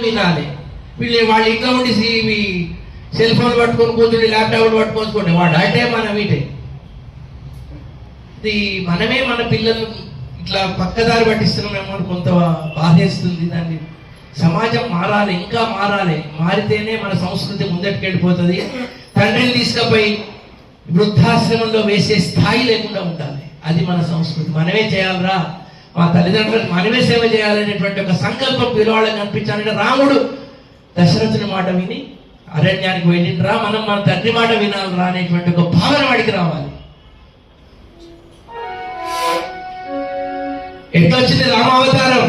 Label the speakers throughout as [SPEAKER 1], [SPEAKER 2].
[SPEAKER 1] వినాలి. వాళ్ళ ఇంట్లో ఉండి సెల్ ఫోన్ పట్టుకొని కూర్చుని ల్యాప్టాప్లు పట్టుకొని వాడు అంటే మనం ఇటే మనమే మన పిల్లలు ఇట్లా పక్కదారి పట్టిస్తున్నామేమో కొంత బాధేస్తుంది. దాన్ని సమాజం మారాలి, ఇంకా మారాలి. మారితేనే మన సంస్కృతి ముందటికి వెళ్ళిపోతుంది. తండ్రిని తీసుకుపోయి వృద్ధాశ్రమంలో వేసే స్థాయి లేకుండా ఉండాలి. అది మన సంస్కృతి. మనమే చేయాలరా, మా తల్లిదండ్రులకు మనమే సేవ చేయాలనేటువంటి ఒక సంకల్పం పిల్లవాళ్ళకి కనిపించాలంటే రాముడు దశరథుని మాట విని అరణ్యానికి వెళ్ళిండ్రా, మనం మన తండ్రి మాట వినాలరా అనేటువంటి ఒక భావన వాడికి రావాలి. ఎట్లా వచ్చింది రామావతారం?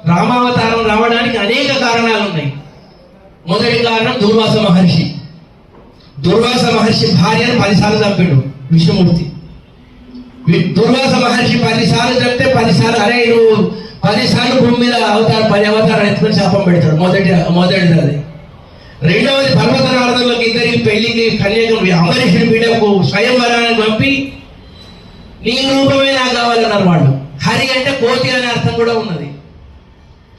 [SPEAKER 1] రామావతారం రావడానికి అనేక కారణాలు ఉన్నాయి. మొదటి కారణం దుర్వాస మహర్షి. దుర్వాస మహర్షి భార్యను 10 సార్లు చంపాడు విష్ణుమూర్తి. దుర్వాస మహర్షి 10 సార్లు చెప్తే 10 సార్లు అరే నువ్వు 10 సార్లు భూమి మీద 10 అవతారాలు ఎత్తుకొని శాపం పెడతాడు. మొదటిది అది. రెండవది పర్వతనారదంలోకి ఇద్దరికి పెళ్లికి కన్యాకుమారి అమరీషుడి పీడకు స్వయంవరాన్ని పంపి నీ రూపమే నాకు కావాలన్నారు వాళ్ళు. హరి అంటే కోతి అనే అర్థం కూడా ఉన్నది.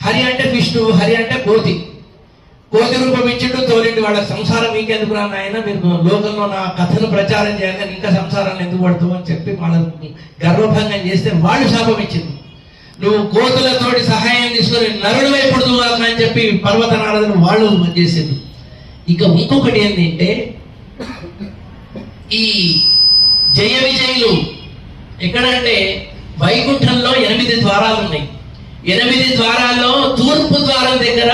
[SPEAKER 1] హరి అంటే విష్ణువు, హరి అంటే కోతి. కోతి రూపం ఇచ్చిండు, తోలిండి. వాళ్ళ సంసారం మీకెందుకు రా నాయన, మీరు లోకంలో నా కథను ప్రచారం చేయాలని ఇంకా సంసారాన్ని ఎందుకు పడుతావు అని చెప్పి వాళ్ళకు గర్వభంగం చేస్తే వాళ్ళు శాపం ఇచ్చింది. నువ్వు కోతులతోటి సహాయం తీసుకొని నరుడు వైపుడుతూ అని చెప్పి పర్వతనారదులు వాళ్ళు చేసింది. ఇక ఇంకొకటి ఏంటంటే ఈ జయ విజయులు ఎక్కడంటే వైకుంఠంలో 8 ద్వారాలు ఉన్నాయి. 8 ద్వారాల్లో తూర్పు ద్వారం దగ్గర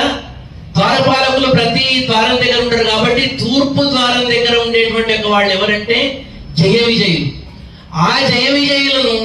[SPEAKER 1] ద్వారపాలకులు ప్రతి ద్వారం దగ్గర ఉంటారు కాబట్టి తూర్పు ద్వారం దగ్గర ఉండేటువంటి వాళ్ళు ఎవరంటే జయ విజయులు. ఆ జయ విజయులను